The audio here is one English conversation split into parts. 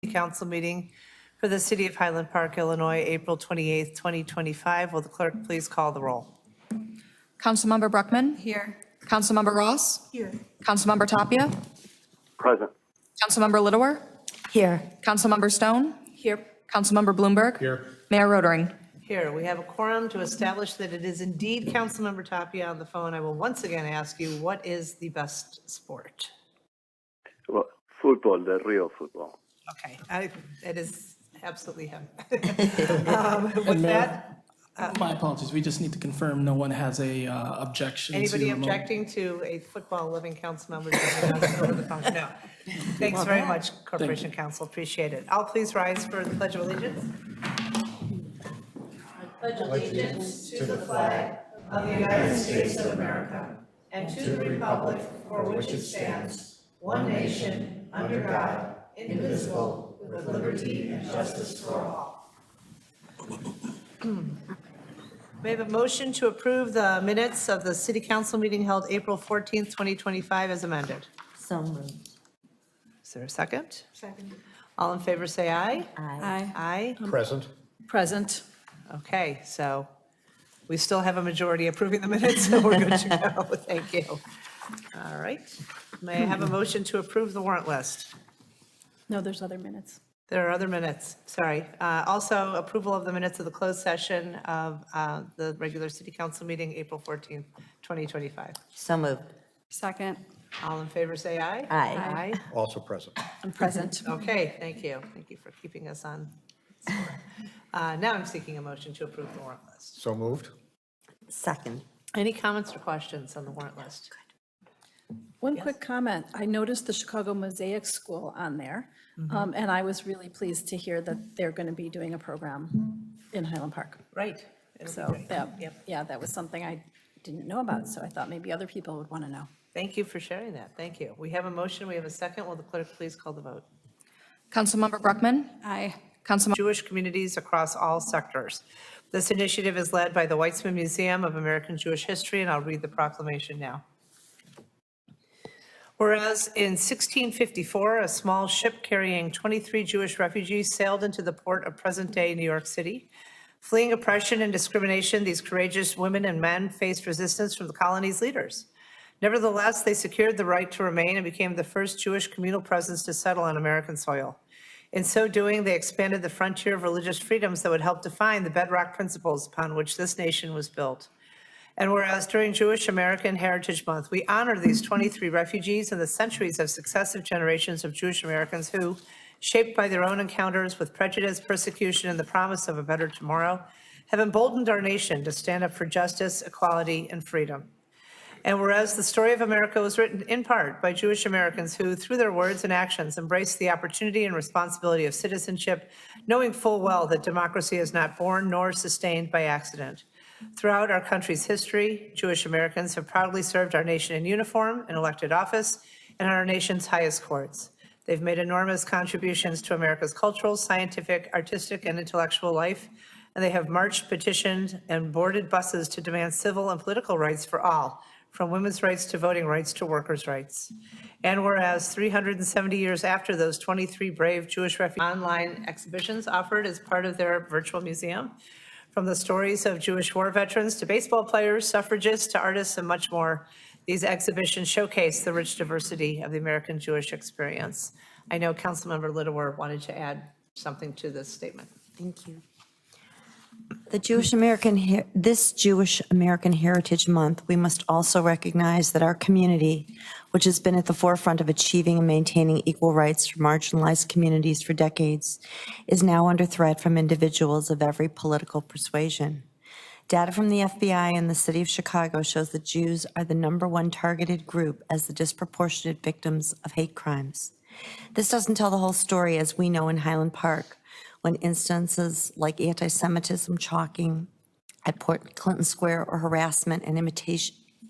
Council meeting for the City of Highland Park, Illinois, April 28th, 2025. Will the clerk please call the roll? Councilmember Bruckman? Here. Councilmember Ross? Here. Councilmember Tapia? Present. Councilmember Littlewer? Here. Councilmember Stone? Here. Councilmember Bloomberg? Here. Mayor Rotering? Here, we have a quorum to establish that it is indeed Councilmember Tapia on the phone. I will once again ask you, what is the best sport? Well, football, the real football. Okay, it is absolutely him. With that, My apologies, we just need to confirm no one has a objection to. anybody objecting to a football living council member joining us over the phone? No. Thanks very much, Corporation Council, appreciate it. All please rise for the Pledge of Allegiance. I pledge allegiance to the flag of the United States of America and to the republic for which it stands, one nation, under God, indivisible, with liberty and justice for all. We have a motion to approve the minutes of the City Council meeting held April 14th, 2025 as amended. So moved. Is there a second? Second. All in favor, say aye. Aye. Aye. Present. Present. Okay, so we still have a majority approving the minutes, so we're good to go. Thank you. All right. May I have a motion to approve the warrant list? No, there's other minutes. There are other minutes, sorry. Also, approval of the minutes of the closed session of the regular City Council meeting, April 14th, 2025. So moved. Second. All in favor, say aye. Aye. Aye. Also present. I'm present. Okay, thank you. Thank you for keeping us on. Now I'm seeking a motion to approve the warrant list. So moved. Second. Any comments or questions on the warrant list? One quick comment. I noticed the Chicago Mosaic School on there, and I was really pleased to hear that they're going to be doing a program in Highland Park. Right. It'll be So, great. that was something I didn't know about, so I thought maybe other people would want to know. Thank you for sharing that. Thank you. We have a motion, we have a second. Will the clerk please call the vote? Councilmember Bruckman? Aye. Councilmember Jewish communities across all sectors. This initiative is led by the Weitzman Museum of American Jewish History, and I'll read the proclamation now. Whereas in 1654, a small ship carrying 23 Jewish refugees sailed into the port of present-day New York City. Fleeing oppression and discrimination, these courageous women and men faced resistance from the colony's leaders. Nevertheless, they secured the right to remain and became the first Jewish communal presence to settle on American soil. In so doing, they expanded the frontier of religious freedoms that would help define the bedrock principles upon which this nation was built. And whereas during Jewish American Heritage Month, we honor these 23 refugees and the centuries of successive generations of Jewish Americans who, shaped by their own encounters with prejudice, persecution, and the promise of a better tomorrow, have emboldened our nation to stand up for justice, equality, and freedom. And whereas the story of America was written in part by Jewish Americans who, through their words and actions, embraced the opportunity and responsibility of citizenship, knowing full well that democracy is not born nor sustained by accident. Throughout our country's history, Jewish Americans have proudly served our nation in uniform, in elected office, and on our nation's highest courts. They've made enormous contributions to America's cultural, scientific, artistic, and intellectual life, and they have marched, petitioned, and boarded buses to demand civil and political rights for all, from women's rights to voting rights to workers' rights. And whereas 370 years after those 23 brave Jewish refugees, online exhibitions offered as part of their virtual museum, from the stories of Jewish war veterans to baseball players, suffragists to artists, and much more, these exhibitions showcase the rich diversity of the American Jewish experience. I know Councilmember Littlewer wanted to add something to this statement. Thank you. This Jewish American Heritage Month, we must also recognize that our community, which has been at the forefront of achieving and maintaining equal rights for marginalized communities for decades, is now under threat from individuals of every political persuasion. Data from the FBI and the city of Chicago shows that Jews are the #1 targeted group as the disproportionate victims of hate crimes. This doesn't tell the whole story, as we know in Highland Park, when instances like anti-Semitism chalking at Port Clinton Square or harassment and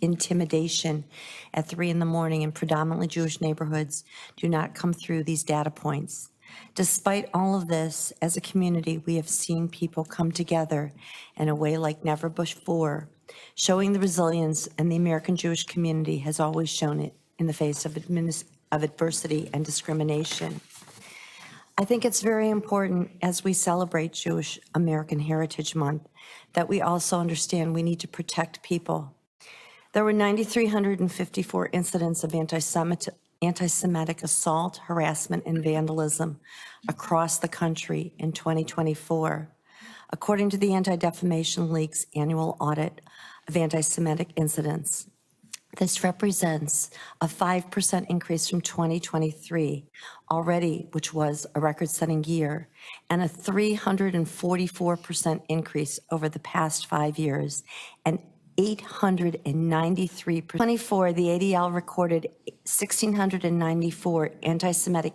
intimidation at 3 in the morning in predominantly Jewish neighborhoods do not come through these data points. Despite all of this, as a community, we have seen people come together in a way like never before, showing the resilience and the American Jewish community has always shown it in the face of adversity and discrimination. I think it's very important as we celebrate Jewish American Heritage Month that we also understand we need to protect people. There were 9,354 incidents of anti-Semitic assault, harassment, and vandalism across the country in 2024. According to the Anti-Defamation League's annual audit of anti-Semitic incidents, this represents a 5% increase from 2023 already, which was a record-setting year, and a 344% increase over the past 5 years, and 893. 24, the ADL recorded 1,694 anti-Semitic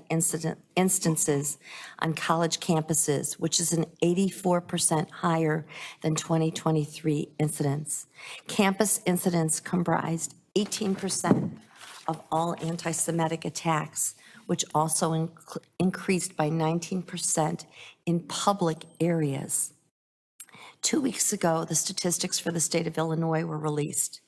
instances on college campuses, which is an 84% higher than 2023 incidents. Campus incidents comprised 18% of all anti-Semitic attacks, which also increased by 19% in public areas. 2 weeks ago, the statistics for the state of Illinois were released,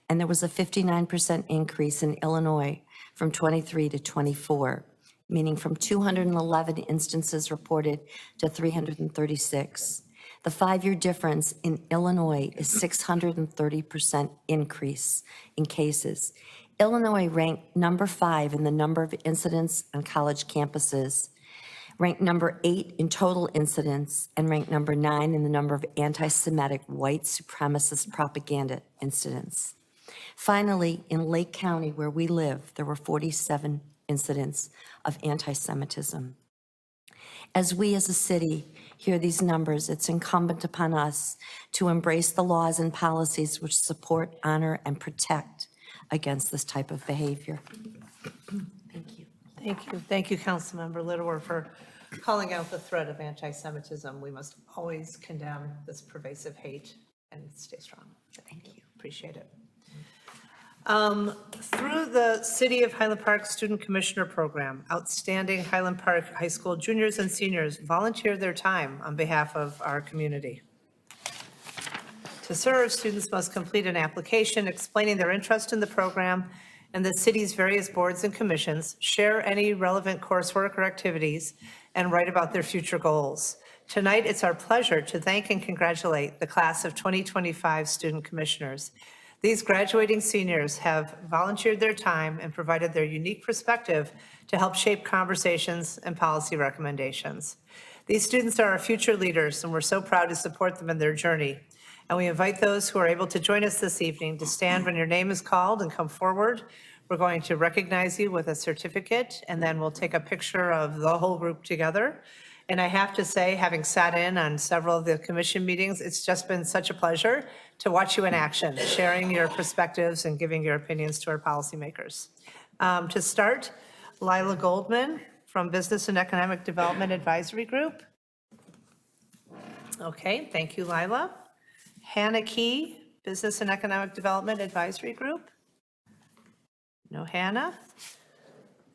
and there was a 59% increase in Illinois from 23 to 24, meaning from 211 instances reported to 336. The 5-year difference in Illinois is 630% increase in cases. Illinois ranked number 5 in the number of incidents on college campuses, ranked number 8 in total incidents, and ranked number 9 in the number of anti-Semitic white supremacist propaganda incidents. Finally, in Lake County, where we live, there were 47 incidents of anti-Semitism. As we as a city hear these numbers, it's incumbent upon us to embrace the laws and policies which support, honor, and protect against this type of behavior. Thank you. Thank you. Thank you, Councilmember Littler, for calling out the threat of anti-Semitism. We must always condemn this pervasive hate and stay strong. Thank you. Appreciate it. Through the City of Highland Park Student Commissioner Program, outstanding Highland Park High School juniors and seniors volunteer their time on behalf of our community. To serve, students must complete an application explaining their interest in the program and the city's various boards and commissions, share any relevant coursework or activities, and write about their future goals. Tonight, it's our pleasure to thank and congratulate the class of 2025 student commissioners. These graduating seniors have volunteered their time and provided their unique perspective to help shape conversations and policy recommendations. These students are our future leaders, and we're so proud to support them in their journey. And we invite those who are able to join us this evening to stand when your name is called and come forward. We're going to recognize you with a certificate, and then we'll take a picture of the whole group together. And I have to say, having sat in on several of the commission meetings, it's just been such a pleasure to watch you in action, sharing your perspectives and giving your opinions to our policymakers. To start, Lila Goldman from Business and Economic Development Advisory Group. Okay, thank you, Lila. Hannah Key, Business and Economic Development Advisory Group. No Hannah.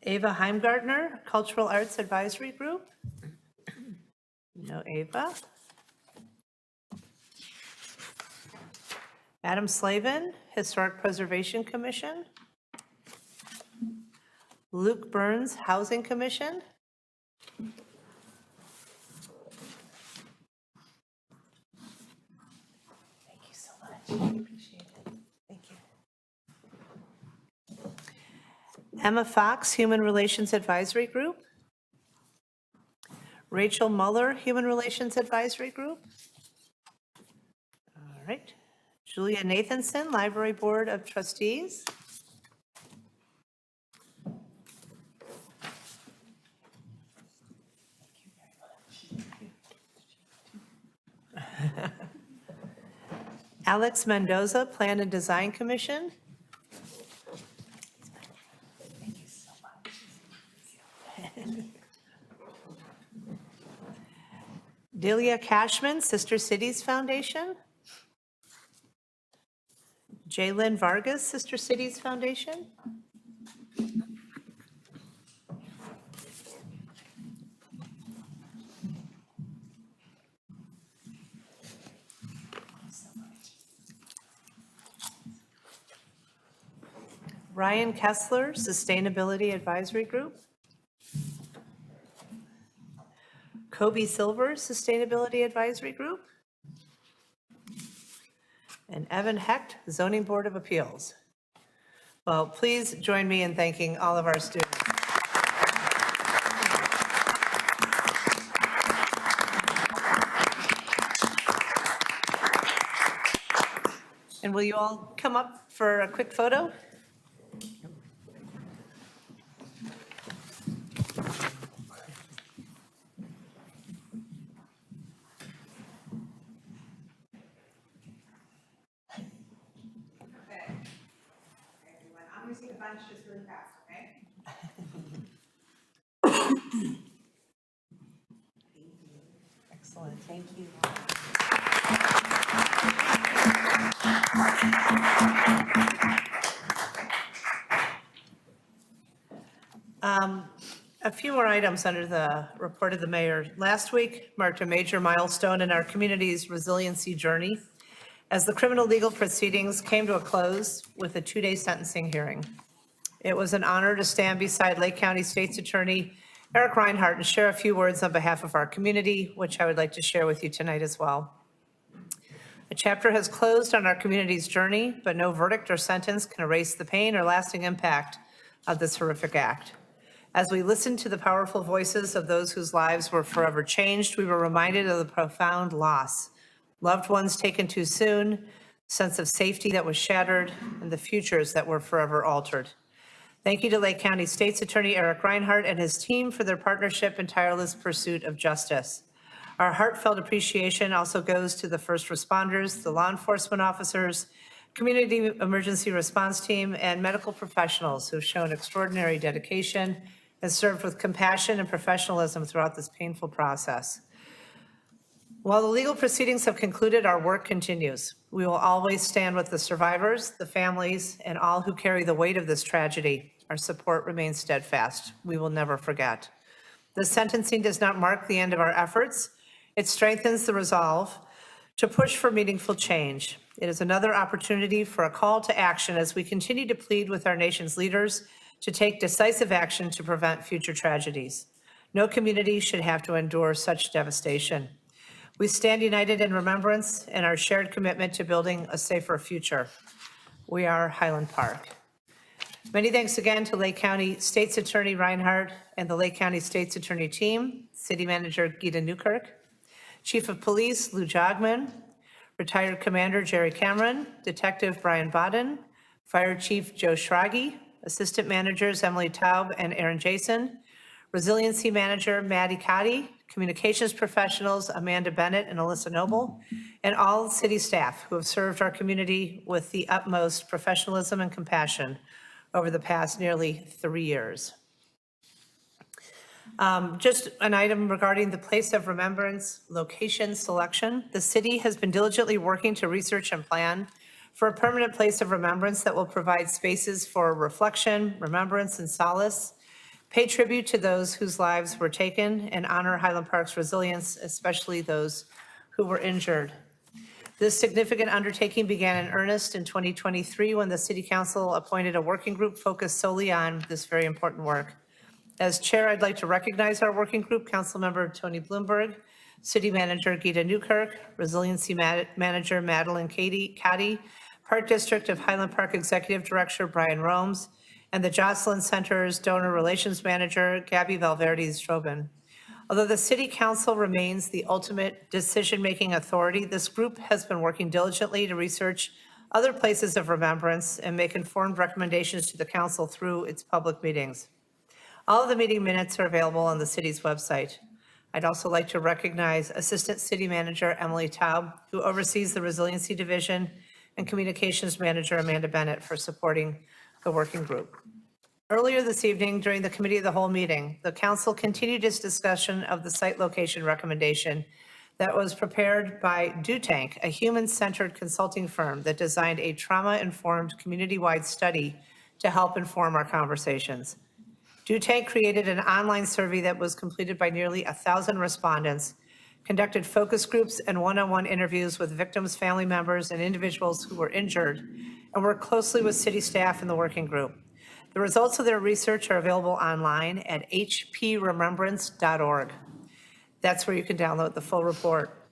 Ava Heimgartner, Cultural Arts Advisory Group. No Ava. Adam Slavin, Historic Preservation Commission. Luke Burns, Housing Commission. Thank you so much. I appreciate it. Thank you. Emma Fox, Human Relations Advisory Group. Rachel Muller, Human Relations Advisory Group. All right. Julia Nathanson, Library Board of Trustees. Alex Mendoza, Plan and Design Commission. Thank you so much. Delia Cashman, Sister Cities Foundation. Jalen Vargas, Sister Cities Foundation. Ryan Kessler, Sustainability Advisory Group. Kobe Silver Sustainability Advisory Group, and Evan Hecht, Zoning Board of Appeals. Well, please join me in thanking all of our students. And will you all come up for a quick photo? I'm going to take a bunch just really fast, okay? Excellent, thank you. A few more items under the report of the mayor. Last week marked a major milestone in our community's resiliency journey as the criminal legal proceedings came to a close with a 2-day sentencing hearing. It was an honor to stand beside Lake County State's Attorney Eric Reinhardt and share a few words on behalf of our community, which I would like to share with you tonight as well. A chapter has closed on our community's journey, but no verdict or sentence can erase the pain or lasting impact of this horrific act. As we listened to the powerful voices of those whose lives were forever changed, we were reminded of the profound loss. Loved ones taken too soon, sense of safety that was shattered, and the futures that were forever altered. Thank you to Lake County State's Attorney Eric Reinhardt and his team for their partnership and tireless pursuit of justice. Our heartfelt appreciation also goes to the first responders, the law enforcement officers, community emergency response team, and medical professionals who've shown extraordinary dedication and served with compassion and professionalism throughout this painful process. While the legal proceedings have concluded, our work continues. We will always stand with the survivors, the families, and all who carry the weight of this tragedy. Our support remains steadfast. We will never forget. The sentencing does not mark the end of our efforts. It strengthens the resolve to push for meaningful change. It is another opportunity for a call to action as we continue to plead with our nation's leaders to take decisive action to prevent future tragedies. No community should have to endure such devastation. We stand united in remembrance and our shared commitment to building a safer future. We are Highland Park. Many thanks again to Lake County State's Attorney Reinhardt and the Lake County State's Attorney team, City Manager Gita Newkirk, Chief of Police Lou Jogman, Retired Commander Jerry Cameron, Detective Brian Bodden, Fire Chief Joe Schragi, Assistant Managers Emily Taub and Aaron Jason, Resiliency Manager Maddie Cotty, Communications Professionals Amanda Bennett and Alyssa Noble, and all city staff who have served our community with the utmost professionalism and compassion over the past nearly 3 years. Just an item regarding the place of remembrance location selection. The city has been diligently working to research and plan for a permanent place of remembrance that will provide spaces for reflection, remembrance, and solace, pay tribute to those whose lives were taken, and honor Highland Park's resilience, especially those who were injured. This significant undertaking began in earnest in 2023 when the City Council appointed a working group focused solely on this very important work. As chair, I'd like to recognize our working group, Councilmember Tony Bloomberg, City Manager Gita Newkirk, Resiliency Manager Madeline Cotty, Park District of Highland Park Executive Director Brian Romes, and the Jocelyn Center's Donor Relations Manager Gabby Valverde-Strobin. Although the City Council remains the ultimate decision-making authority, this group has been working diligently to research other places of remembrance and make informed recommendations to the council through its public meetings. All of the meeting minutes are available on the city's website. I'd also like to recognize Assistant City Manager Emily Taub, who oversees the Resiliency Division, and Communications Manager Amanda Bennett for supporting the working group. Earlier this evening, during the Committee of the Whole meeting, the council continued its discussion of the site location recommendation that was prepared by DoTank, a human-centered consulting firm that designed a trauma-informed community-wide study to help inform our conversations. DoTank created an online survey that was completed by nearly 1,000 respondents, conducted focus groups and one-on-one interviews with victims' family members and individuals who were injured, and worked closely with city staff and the working group. The results of their research are available online at hpremembrance.org. That's where you can download the full report.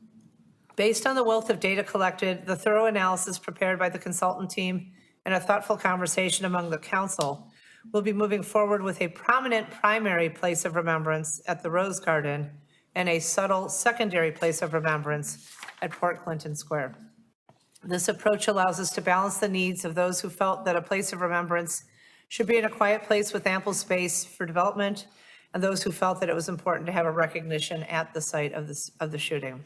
Based on the wealth of data collected, the thorough analysis prepared by the consultant team, and a thoughtful conversation among the council, we'll be moving forward with a prominent primary place of remembrance at the Rose Garden and a subtle secondary place of remembrance at Port Clinton Square. This approach allows us to balance the needs of those who felt that a place of remembrance should be in a quiet place with ample space for development, and those who felt that it was important to have a recognition at the site of the shooting.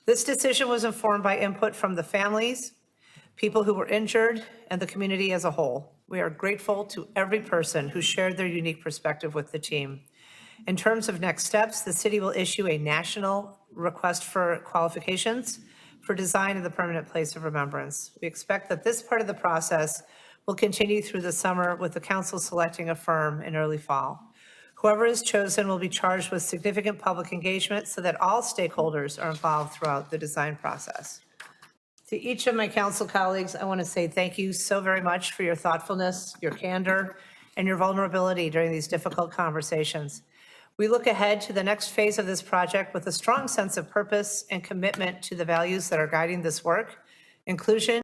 This decision was informed by input from the families, people who were injured, and the community as a whole. We are grateful to every person who shared their unique perspective with the team. In terms of next steps, the city will issue a national request for qualifications for design of the permanent place of remembrance. We expect that this part of the process will continue through the summer, with the council selecting a firm in early fall. Whoever is chosen will be charged with significant public engagement so that all stakeholders are involved throughout the design process. To each of my council colleagues, I want to say thank you so very much for your thoughtfulness, your candor, and your vulnerability during these difficult conversations. We look ahead to the next phase of this project with a strong sense of purpose and commitment to the values that are guiding this work: inclusion,